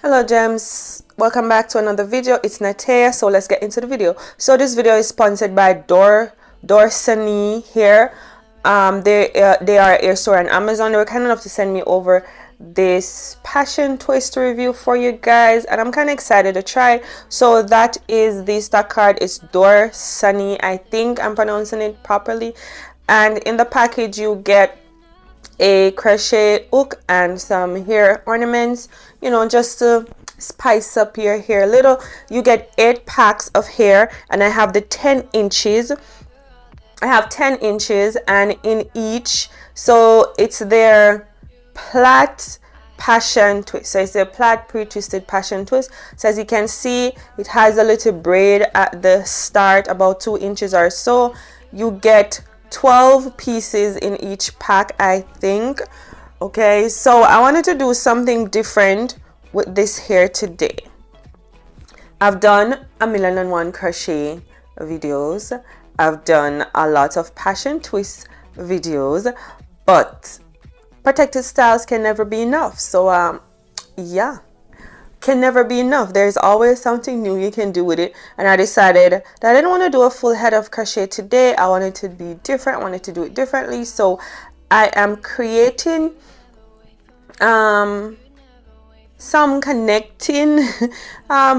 Hello gems, welcome back to another video. It's Nataya, so let's get into the video. So this video is sponsored by Dorsanee Hair. They are a hair store on Amazon. They were kind enough to send me over this passion twist review for you guys, and I'm kind of excited to try. So that is the stock card. It's Dorsanee, I think I'm pronouncing it properly. And in the package you get a crochet hook and some hair ornaments, you know, just to spice up your hair a little. You get 8 packs of hair, and I have the 10 inches. I have 10 inches and in each, so it's their Plait passion twist. So it's a Plait pre-twisted passion twist. So as you can see, it has a little braid at the start, about 2 inches or so. You get 12 pieces in each pack, I think. Okay, so I wanted to do something different with this hair today. I've done 1,000,001 crochet videos. I've done a lot of passion twist videos, but protected styles can never be enough. So yeah, can never be enough. There's always something new you can do with it, and I decided that I didn't want to do a full head of crochet today. I wanted to be different. I wanted to do it differently, so I am creating some connecting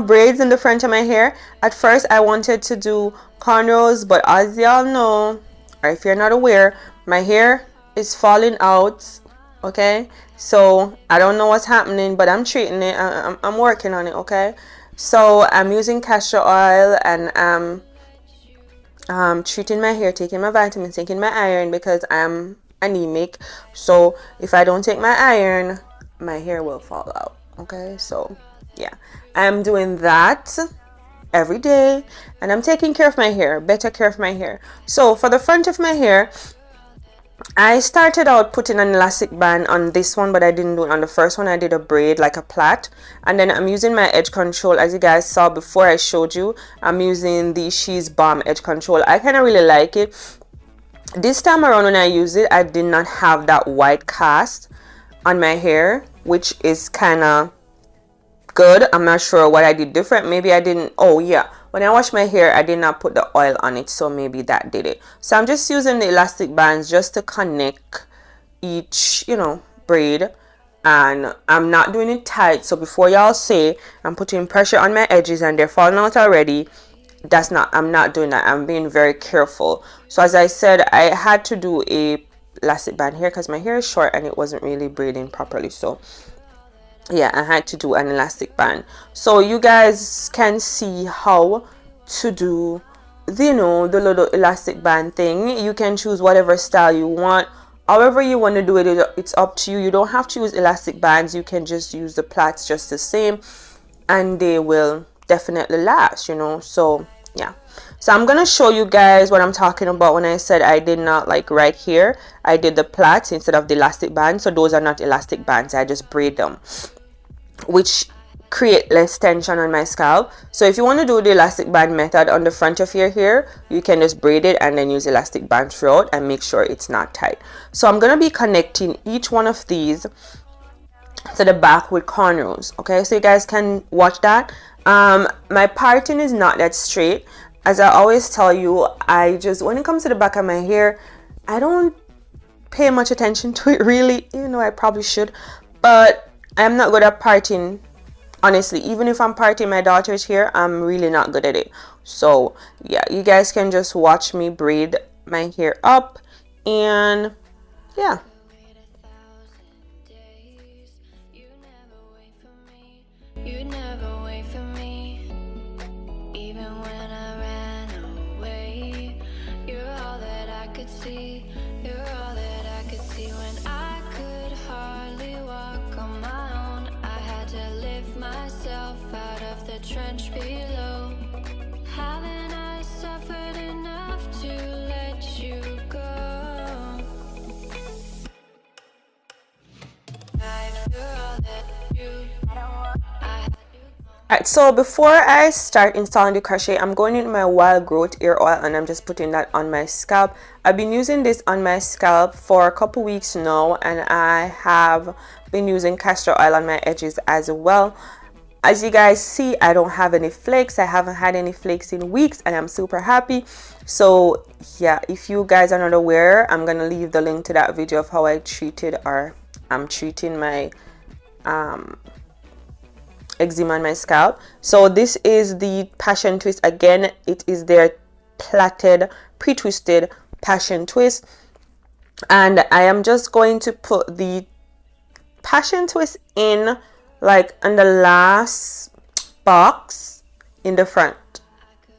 braids in the front of my hair. At first I wanted to do cornrows, but as y'all know, or if you're not aware, my hair is falling out. Okay, so I don't know what's happening, but I'm treating it. I'm working on it. Okay, so I'm using castor oil, and I'm treating my hair, taking my vitamins, taking my iron, because I'm anemic. So if I don't take my iron, my hair will fall out. Okay, so yeah, I'm doing that every day, and I'm taking care of my hair, better care of my hair. So for the front of my hair, I started out putting an elastic band on this one, but I didn't do it on the first one. I did a braid, like a plait, and then I'm using my edge control. As you guys saw before, I showed you, I'm using the She's Bomb edge control. I kind of really like it. This time around when I use it, I did not have that white cast on my hair, which is kind of good. I'm not sure what I did different. Maybe I didn't, oh yeah, when I wash my hair I did not put the oil on it, so maybe that did it. So I'm just using the elastic bands just to connect each, you know, braid, and I'm not doing it tight. So before y'all say I'm putting pressure on my edges and they're falling out already, that's not, I'm not doing that. I'm being very careful. So as I said, I had to do a elastic band here because my hair is short and it wasn't really braiding properly. So yeah, I had to do an elastic band. So you guys can see how to do the, you know, the little elastic band thing. You can choose whatever style you want, however you want to do it. It's up to you. You don't have to use elastic bands. You can just use the plaits just the same, and they will definitely last, you know. So yeah, so I'm gonna show you guys what I'm talking about when I said I did not, like right here, I did the plaits instead of the elastic band. So those are not elastic bands, I just braid them, which create less tension on my scalp. So if you want to do the elastic band method on the front of your hair, you can just braid it and then use elastic band throughout and make sure it's not tight. So I'm going to be connecting each one of these to the back with cornrows. Okay, so you guys can watch that. My parting is not that straight. As I always tell you, I just, when it comes to the back of my hair, I don't pay much attention to it really. You know, I probably should, but I'm not good at parting, honestly. Even if I'm parting my daughter's hair, I'm really not good at it. So yeah, you guys can just watch me braid my hair up, and yeah. Trench below. Haven't I suffered enough to let you go? Alright, so before I start installing the crochet, I'm going in my wild growth hair oil, and I'm just putting that on my scalp. I've been using this on my scalp for a couple weeks now, and I have been using castor oil on my edges as well. as you guys see, I don't have any flakes. I haven't had any flakes in weeks, and I'm super happy. So yeah, if you guys are not aware, I'm gonna leave the link to that video of how I treated, or I'm treating my eczema on my scalp. So this is the passion twist. Again, it is their plaited pre-twisted passion twist, and I am just going to put the passion twist in like on the last box in the front.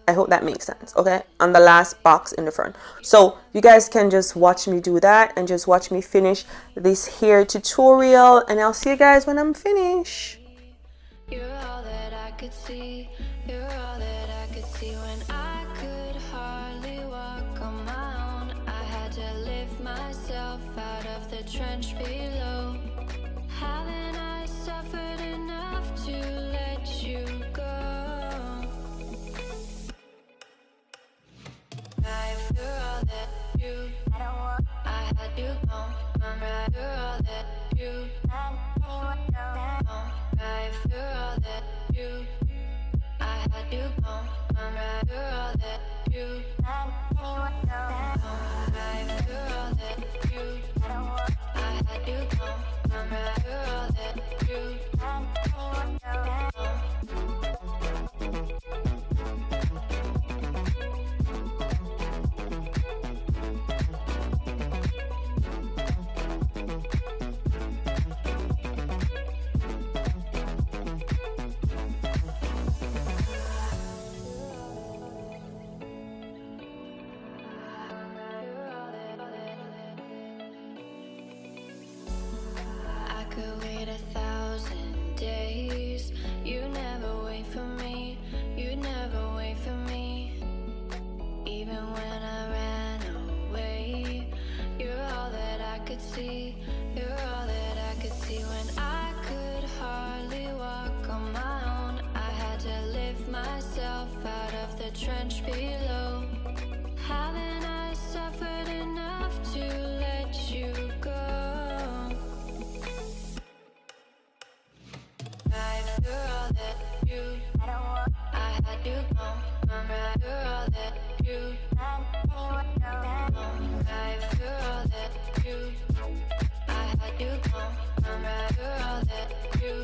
I hope that makes sense. Okay, on the last box in the front. So you guys can just watch me do that and just watch me finish this hair tutorial, and I'll see you guys when I'm finished. You're all that I could see. You're all that I could see when I could hardly walk on my own. I had to lift myself out of the trench below. Haven't I suffered enough to let you go? You're all that you, I had you gone. I'm right. You're all that you, right. You're all that you, I had you gone. I'm right. You're all that you, right. You're all that you, I had you gone. I'm right. You're all that you, I could wait 1,000 days. You never wait for me. You never wait for me. Even when I ran away, you're all that I could see. You're all that I could see when I could hardly walk on my own. I had to lift myself out of the trench below. Haven't I suffered enough to let you go? You're all that you, I had you gone. I'm right. You're all that you, right. You're all that you, I had you gone. I'm right. You're all that you,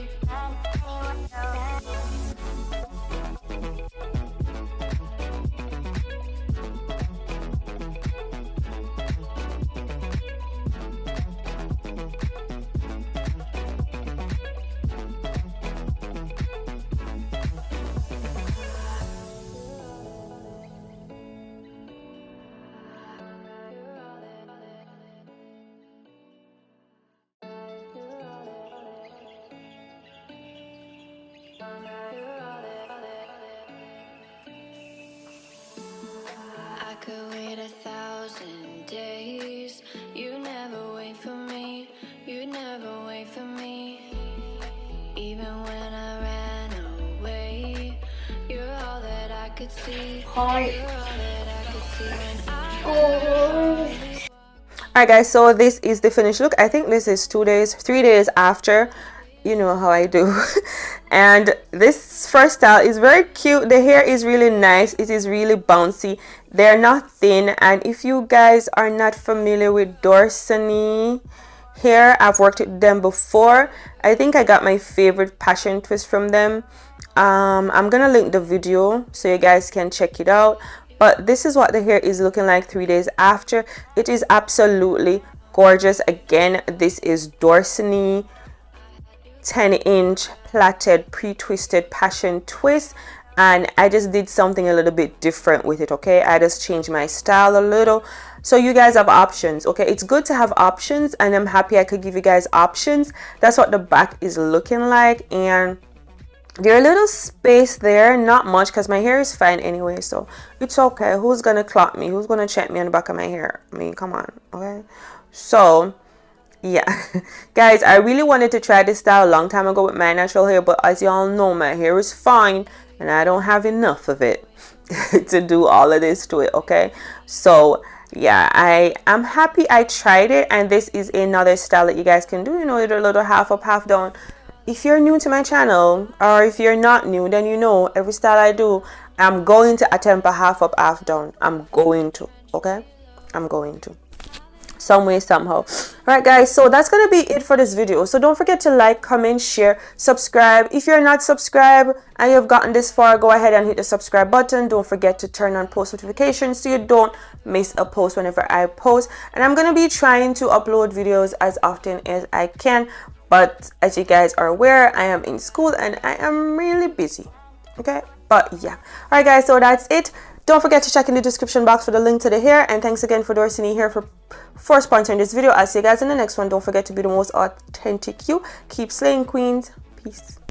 I could wait 1,000 days. You never wait for me. You never wait for me. Even when I ran away, you're all that I could see. You're all that I could see when I. Alright guys, so this is the finished look. I think this is 3 days after. You know how I do. And this first style is very cute. The hair is really nice. It is really bouncy. They're not thin. And if you guys are not familiar with Dorsanee Hair, I've worked with them before. I think I got my favorite passion twist from them. I'm gonna link the video so you guys can check it out. But this is what the hair is looking like 3 days after. It is absolutely gorgeous. Again, this is Dorsanee 10-inch plaited pre-twisted passion twist, and I just did something a little bit different with it. Okay, I just changed my style a little, so you guys have options. Okay, it's good to have options, and I'm happy I could give you guys options. That's what the back is looking like, and there's a little space there, not much, because my hair is fine anyway, so it's okay. Who's gonna clock me? Who's gonna check me on the back of my hair? I mean, come on. Okay, so yeah guys, I really wanted to try this style a long time ago with my natural hair, but as y'all know, my hair is fine and I don't have enough of it to do all of this to it. Okay, so yeah, I'm happy I tried it, and this is another style that you guys can do. You know, either a little half up, half down. if you're new to my channel, or if you're not new, then you know every style I do, I'm going to attempt a half up, half down. I'm going to, okay? I'm going to. Some way, somehow. Alright guys, so that's gonna be it for this video. So don't forget to like, comment, share, subscribe. If you're not subscribed and you've gotten this far, go ahead and hit the subscribe button. Don't forget to turn on post notifications so you don't miss a post whenever I post. And I'm gonna be trying to upload videos as often as I can, but as you guys are aware, I am in school and I am really busy. Okay, but yeah. Alright guys, so that's it. Don't forget to check in the description box for the link to the hair, and thanks again for Dorsanee Hair for sponsoring this video. I'll see you guys in the next one. Don't forget to be the most authentic you. Keep slaying, queens. Peace.